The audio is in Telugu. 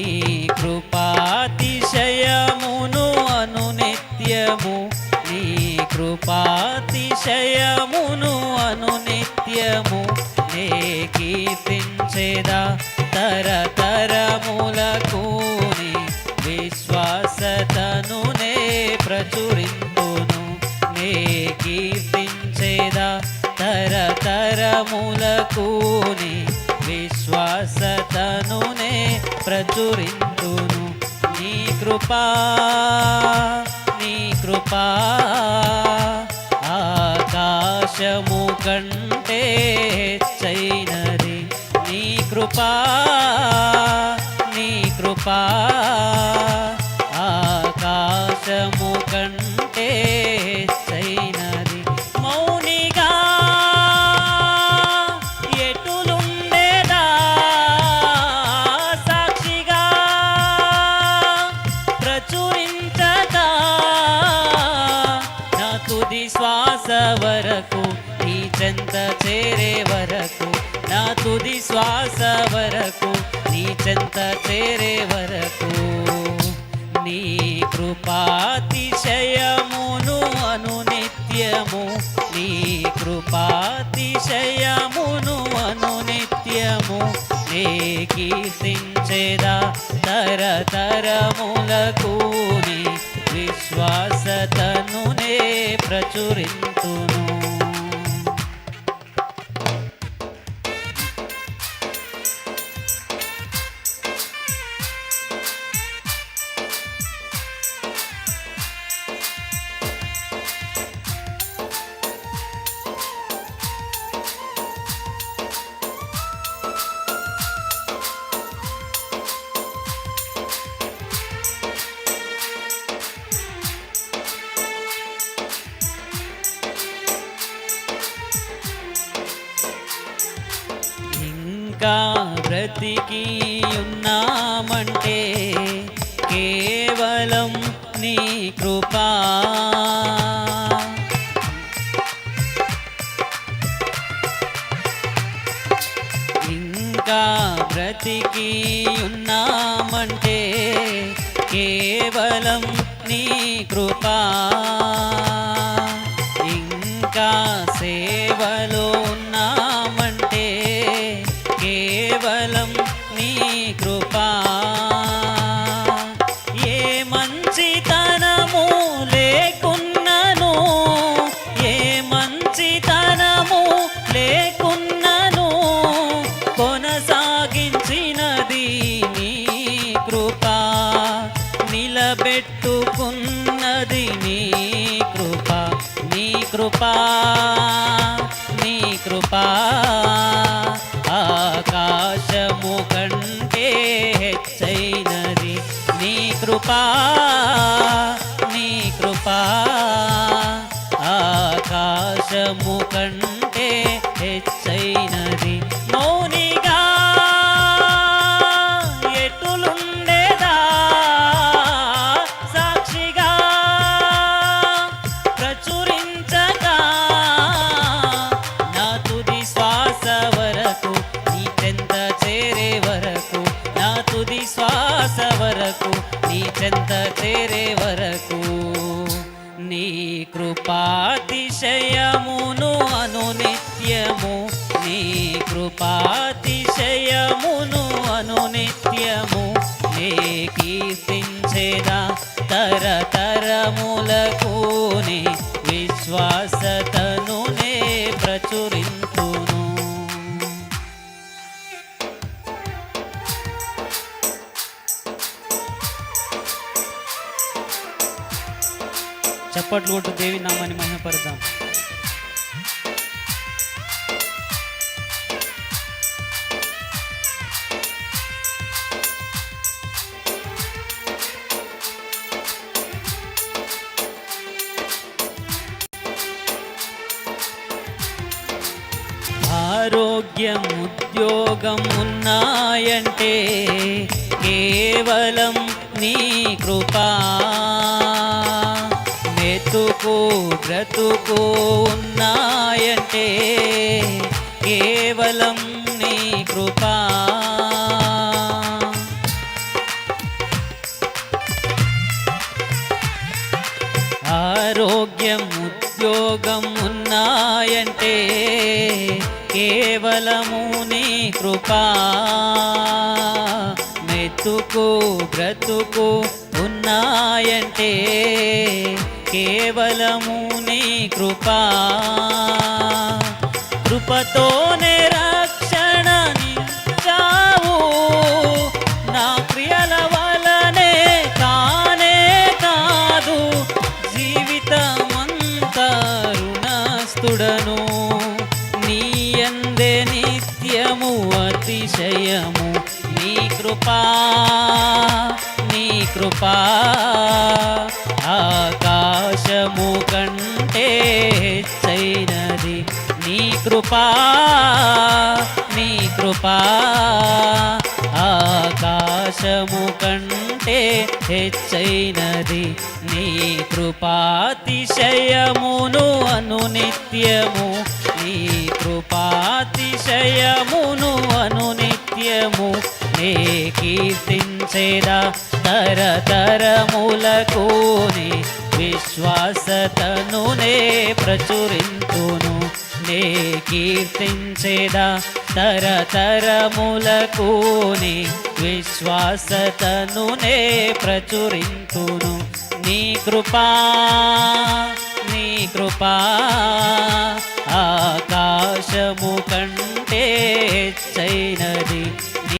నీ కృపాతిశయమును అనునిత్యము నీ కృపాతిశయమును అనునిత్యము నే కీర్తించేదా తరతరములకు నీ విశ్వాసతను నే ప్రచురింతును నే కీర్తించేదా తరతరములకు నీ విశ్వాసతను నే ప్రచురింతును నీ కృపా ఆకాశము కంటే హెచ్చైనది నీ కృపా ఆకాశము కంటే హెచ్చైనది మౌనిగా ఎటులుండేదా సాక్షిగా ప్రచురించదా నా తుది శ్వాస వరకు నీ చెంత చేరే వరకు నా తుది శ్వాస వరకు నీ చెంత చేరే వరకు నీ కృపాతిశయమును అనునిత్యము నీ కృపాతిశయమును అనునిత్యము నే కీర్తించేదా తరతరములకు నీ విశ్వాసతను నే ప్రచురింతును ఇంకా బ్రతికి ఉన్నామంటే కేవలం నీ కృపా ఇంకా బ్రతికి ఉన్నామంటే కేవలం నీ కృపా ఇంకా సేవలో ఉన్నామంటే కేవలం నీ కృపా ఏ మంచితనము లేకున్నను ఏ మంచితనము లేకున్నను కొనసాగించినది నీ కృపా నిలబెట్టుకున్నది నీ కృపా నీ కృపా నీ కృపా ఆకాశము కంటే హెచ్చైనది నీ కృపా ఆకాశము కంటే హెచ్చైనది మౌనిగా ఎటులుండేదా సాక్షిగా ప్రచురించగా నా తుది శ్వాస వరకు నీ చెంత చేరే వరకు నా తుది శ్వాస వరకు నీ చెంత చేరే వరకు నీ కృపాతిశయమును అనునిత్యము నీ కృపాతిశయమును అనునిత్యము నే కీర్తించేదా తరతరములకు నీ విశ్వాసతను నే ప్రచురింతును చప్పట్లు కొట్టు దేవి నామాన్ని మహిమపడదాం ఆరోగ్యం ఉద్యోగం ఉన్నాయంటే కేవలం నీ కృపా మెతుకు బ్రతుకు ఉన్నాయంటే కేవలం నీ కృపా ఆరోగ్యం ఉద్యోగం ఉన్నాయంటే కేవలము నీ కృపా. మెతుకు బ్రతుకు ఉన్నాయంటే కేవలము నీ కృపా. కృపతోనే రక్షణనిచ్చావు, నా క్రియల వలనే కానే కాదు, జీవితమంతా రుణస్థుడను. నీ యందే నిత్యము అతిశయము, నీ కృపా నీ కృపా. ఆకాశము కంటే హెచ్చైనది నీ కృపా నీ కృపా. ఆకాశము కంటే హెచ్చైనది నీ కృపాతిశయమును అనునిత్యము, నీ కృపాతిశయమును అనునిత్యము. నే కీర్తించేదా తరతరములకు, నీ విశ్వాసతను నే ప్రచురింతును. నే కీర్తించేదా తరతరములకు, నీ విశ్వాసతను నే ప్రచురింతును. నీ కృపా నీ కృపా. ఆకాశము కంటే హెచ్చైనది